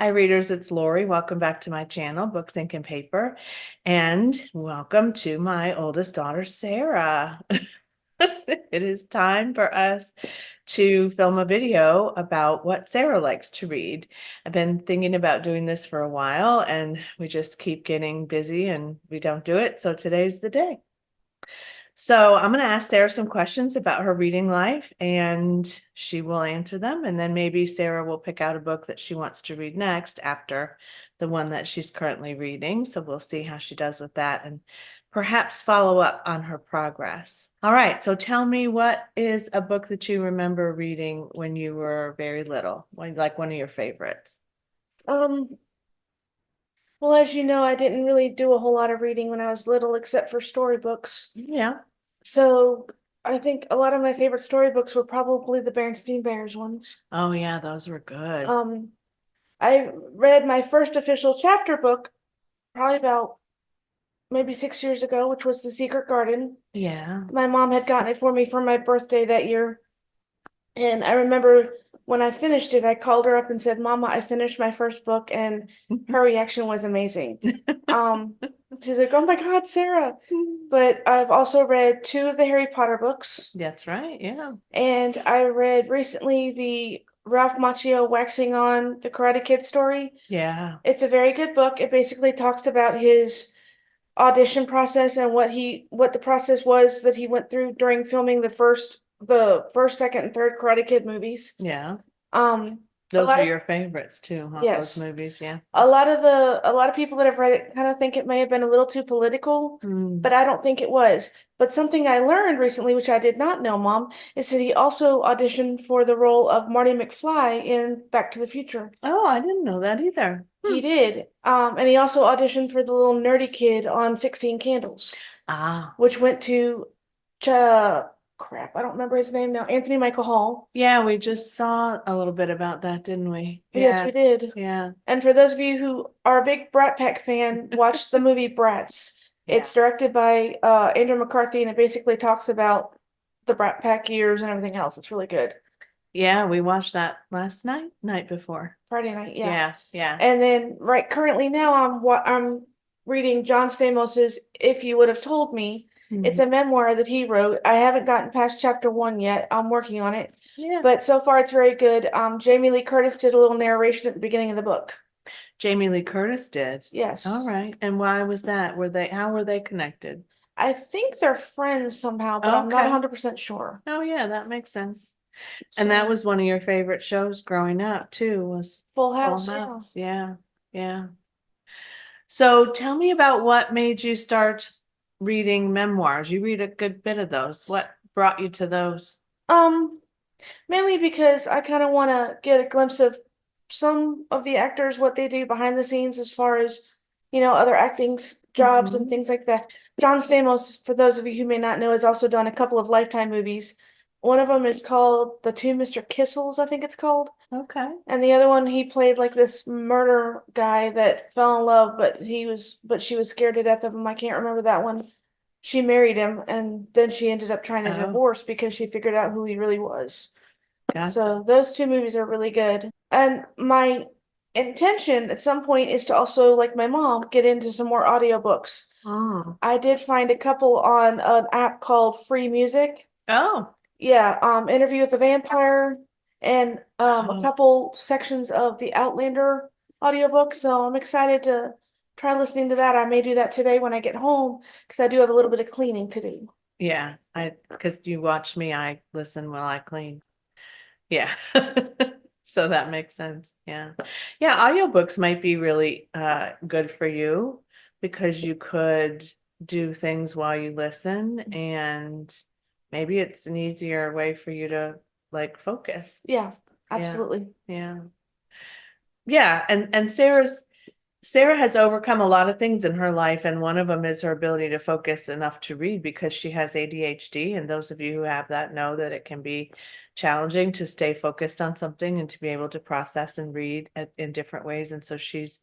Hi readers, it's Lori. Welcome back to my channel, Books, Ink, and Paper. And welcome to my oldest daughter, Sarah. It is time for us to film a video about what Sarah likes to read. I've been thinking about doing this for a while and we just keep getting busy and we don't do it. So today's the day. So I'm going to ask Sarah some questions about her reading life and she will answer them. And then maybe Sarah will pick out a book that she wants to read next after the one that she's currently reading. So we'll see how she does with that and perhaps follow up on her progress. All right. So tell me, what is a book that you remember reading when you were very little? Like one of your favorites? Um, well, as you know, I didn't really do a whole lot of reading when I was little, except for storybooks. Yeah. So I think a lot of my favorite storybooks were probably the Berenstain Bears ones. Oh yeah, those were good. Um, I read my first official chapter book probably about maybe 6 years ago, which was The Secret Garden. Yeah. My mom had gotten it for me for my birthday that year. And I remember when I finished it, I called her up and said, Mama, I finished my first book, and her reaction was amazing. Um, she's like, Oh my God, Sarah. But I've also read two of the Harry Potter books, That's right. Yeah. and I read recently the Ralph Macchio Waxing on the Karate Kid story. Yeah. It's a very good book. It basically talks about his audition process and what the process was that he went through during filming the first, second, and third Karate Kid movies. Yeah. Um, a Those lot are of your favorites too, huh? Those yes, movies, yeah. a lot of people that have read it kind of think it may have been a little too political, Mm. but I don't think it was. But something I learned recently, which I did not know, Mom, is that he also auditioned for the role of Marty McFly in Back to the Future. Oh, I didn't know that either. He did. And he also auditioned for the little nerdy kid on 16 Candles, Ah, which went to crap, I don't remember his name now. Anthony Michael Hall. yeah, we just saw a little bit about that, didn't we? Yes, Yeah, we did. yeah, And for those of you who are a big Brat Pack fan, watch the movie Bratz. yeah. It's directed by Andrew McCarthy, and it basically talks about the Brat Pack years and everything else. It's really good. Yeah, we watched that last night before. Friday night, yeah. Yeah, yeah. And then right currently now I'm reading John Stamos's If You Would Have Told Me. It's Mhm. a memoir that he wrote. I haven't gotten past chapter one yet. I'm working on it. Yeah. But so far it's very good. Jamie Lee Curtis did a little narration at the beginning of the book. Jamie Lee Curtis did. All Yes. right. And why was that? How were they connected? I think they're friends somehow, but I'm not Okay. 100% sure. Oh yeah, that makes sense. And that So, was one of your favorite shows growing up too, was Full Full House, yeah. House. Yeah, yeah. So tell me about what made you start reading memoirs. You read a good bit of those. What brought you to those? Um, Mainly because I kind of want to get a glimpse of some of the actors, what they do behind the scenes as far as, other acting jobs and Mhm. things like that. John Stamos, for those of you who may not know, has also done a couple of Lifetime movies. One of them is called The Two Mr. Kissels, I think it's called. Okay. And the other one, he played like this murder guy that fell in love, but she was scared to death of him. I can't remember that one. She married him, and then she ended up trying to Oh, divorce because she figured out who he really was. gotcha. So those two movies are really good. And my intention at some point is to also, like my mom, get into some more audiobooks. Oh. I did find a couple on an app called Free Music. Oh. Yeah, Interview with the Vampire and a Oh. couple sections of the Outlander audiobook. So I'm excited to try listening to that. I may do that today when I get home because I do have a little bit of cleaning to do. Yeah, because you watch me, I listen while I clean. Yeah. So that makes sense. Yeah. Yeah, audiobooks might be really good for you because you could do things while you listen and maybe it's an easier way for you to like focus. Yeah, Yeah. absolutely. Yeah. Yeah, and Sarah has overcome a lot of things in her life, and one of them is her ability to focus enough to read because she has ADHD. And those of you who have that know that it can be challenging to stay focused on something and to be able to process and read in different ways. And so she's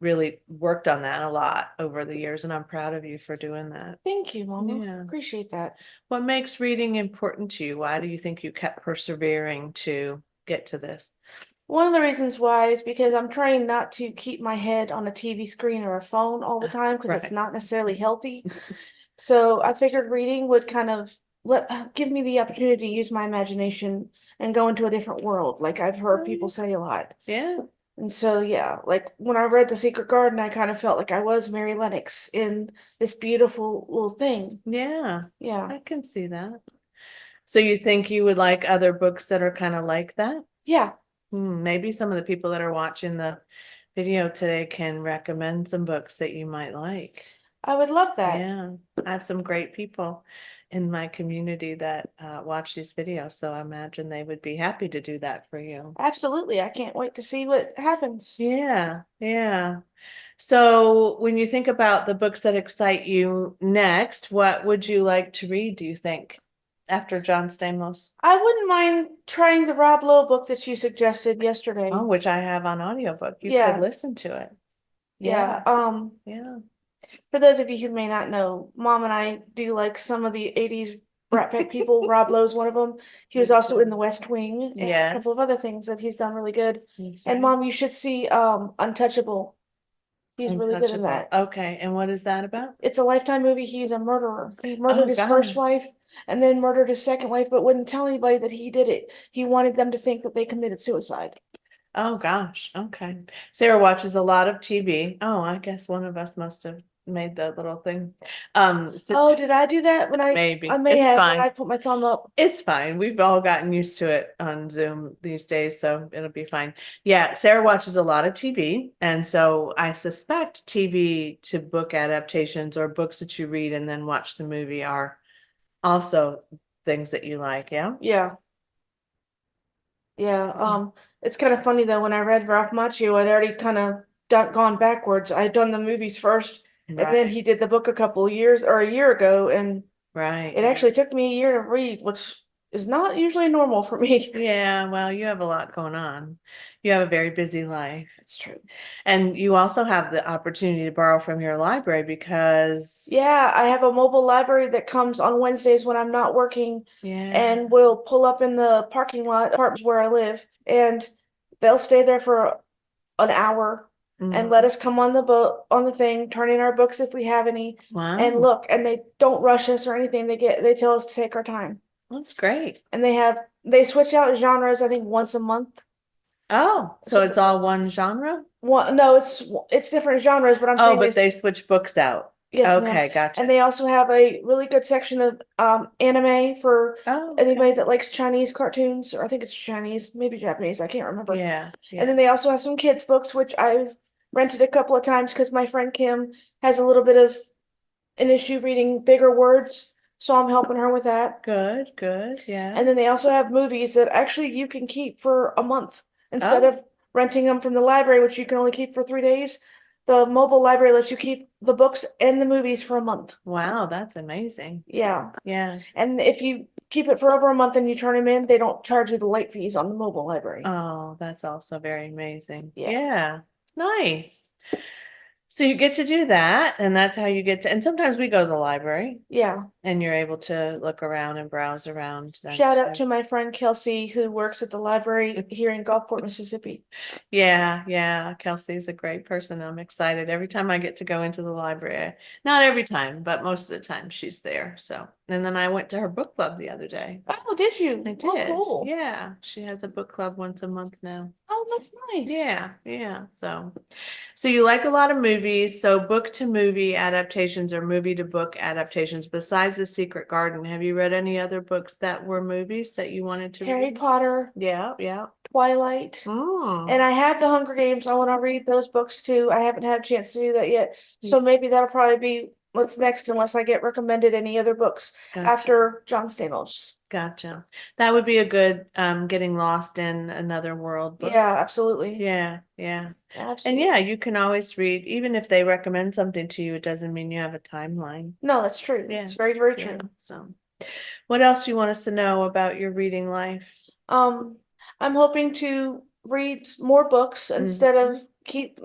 really worked on that a lot over the years, and I'm proud of you for doing that. Thank you, Mama. Yeah. Appreciate that. What makes reading important to you? Why do you think you kept persevering to get to this? One of the reasons why is because I'm trying not to keep my head on a TV screen or a phone all the time because it's Right. not necessarily healthy. So I figured reading would kind of give me the opportunity to use my imagination and go into a different world, like I've heard people Oh, say a lot. yeah. And so yeah, like when I read The Secret Garden, I kind of felt like I was Mary Lennox in this beautiful little thing. Yeah. Yeah. I can see that. So you think you would like other books that are kind of like that? Yeah, Maybe some of the people that are watching the video today can recommend some books that you might like. I would love that. Yeah, I have some great people in my community that watch these videos, so I imagine they would be happy to do that for you. Absolutely. I can't wait to see what happens. Yeah, yeah. So when you think about the books that excite you next, what would you like to read, do you think, after John Stamos? I wouldn't mind trying the Rob Lowe book that you suggested yesterday. Oh, which I have on audiobook. You could Yeah, listen to it. yeah. Yeah, yeah. For those of you who may not know, Mom and I do like some of the 80s Brat Pack people. Rob Lowe's one of them. He was also in The West Wing and a couple of Yes, other things that he's done really good. that's And right. Mom, you should see Untouchable. He's really good in Untouchable. that. Okay, and what is that about? It's a Lifetime movie. He's a murderer. He murdered Oh his first gosh. wife and then murdered his second wife, but wouldn't tell anybody that he did it. He wanted them to think that they committed suicide. Oh gosh. Okay. Sarah watches a lot of TV. Oh, I guess one of us must have made the little thing. Oh, did I do that when I Maybe. may It's have when fine. I put my thumb up. It's fine. We've all gotten used to it on Zoom these days, so it'll be fine. Yeah, Sarah watches a lot of TV, and so I suspect TV to book adaptations or books that you read and then watch the movie are also things that you like, yeah? Yeah. Yeah, it's kind of funny though. When I read Ralph Macchio, I'd already kind of gone backwards. I'd done the movies first, and then Right, he did the book a couple of years or a year ago, and right. it actually took me a year to read, which is not usually normal for me. Yeah, well, you have a lot going on. You have a very busy life. It's true. And you also have the opportunity to borrow from your library because, Yeah, I have a mobile library that comes on Wednesdays when I'm not working, yeah. and will pull up in the parking lot apartments where I live, and they'll stay there for an hour and let Mhm. us come on the boat on the thing, turn in our books if we have any, and Wow, look, and they don't rush us or anything. They tell us to take our time. that's great. And they switch out genres, I think once a month. Oh, so it's So all one genre? one no, it's different genres, but I'm Oh, saying but they this, switch books out. yes, ma'am. Okay, And gotcha. they also have a really good section of anime for Oh, anybody okay. that likes Chinese cartoons, or I think it's Chinese, maybe Japanese, I can't remember. Yeah, And yeah. then they also have some kids' books, which I've rented a couple of times because my friend Kim has a little bit of an issue reading bigger words. So I'm helping her with that. Good, good. Yeah. And then they also have movies that actually you can keep for a month instead Oh, of renting them from the library, which you can only keep for 3 days. The mobile library lets you keep the books and the movies for a month. wow, that's amazing. Yeah. Yeah. And if you keep it for over a month and you turn them in, they don't charge you the late fees on the mobile library. Oh, that's also very amazing. Yeah. Yeah. Nice. So you get to do that, and that's how you get to, and sometimes we go to the library Yeah. and you're able to look around and browse around. Shout out to my friend Kelsey, who works at the library here in Gulfport, Mississippi. Yeah, yeah. Kelsey's a great person. I'm excited every time I get to go into the library. Not every time, but most of the time she's there. So, and then I went to her book club the other day. Oh, did you? I Oh, did. cool. Yeah, she has a book club once a month now. Oh, that's nice. Yeah, yeah. So you like a lot of movies. So book to movie adaptations or movie to book adaptations besides The Secret Garden. Have you read any other books that were movies that you wanted to Harry read? Potter, Yeah, yeah. Twilight, Mm. and I have the Hunger Games. I want to read those books too. I haven't had a chance to do that yet. So maybe that'll probably be what's next unless I get recommended any other books Gotcha. after John Stamos. Gotcha. That would be a good getting lost in another world book. Yeah, absolutely. Yeah, yeah. And Absolutely. yeah, you can always read, even if they recommend something to you, it doesn't mean you have a timeline. No, that's true. Yeah. It's very, very Yeah. true. So what else do you want us to know about your reading life? Um, I'm hoping to read more books instead Mhm. of keep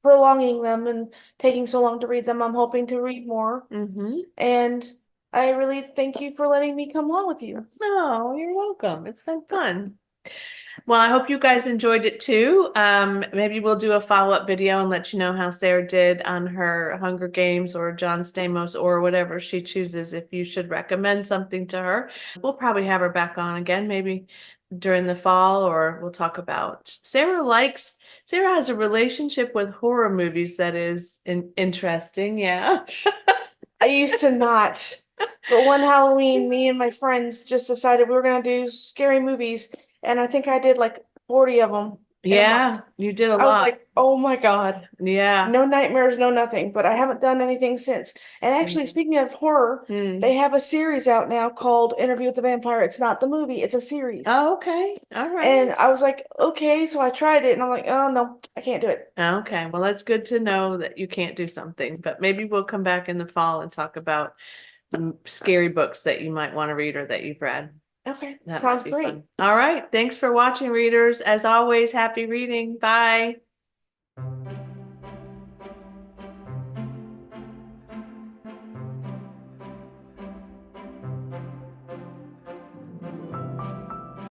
prolonging them and taking so long to read them. I'm hoping to read more. Mm-hmm. And I really thank you for letting me come on with you. Oh, you're welcome. It's been fun. Well, I hope you guys enjoyed it too. Maybe we'll do a follow-up video and let you know how Sarah did on her Hunger Games or John Stamos or whatever she chooses. If you should recommend something to her, we'll probably have her back on again, maybe during the fall, or we'll talk about Sarah has a relationship with horror movies that is interesting. Yeah. I used to not. But one Halloween, me and my friends just decided we were gonna do scary movies, and I think I did like 40 of them in a month. Yeah, you did a I was lot. like, oh my God. Yeah. No nightmares, no nothing, but I haven't done anything since. And actually, speaking of horror, Hmm. they have a series out now called Interview with the Vampire. It's not the movie, it's a series. Oh, okay. All And right. I was like, okay, so I tried it and I'm like, oh no, I can't do it. Okay, well, that's good to know that you can't do something, but maybe we'll come back in the fall and talk about scary books that you might want to read or that you've read. Okay, That might sounds be great. fun. All right, thanks for watching, readers. As always, happy reading. Bye.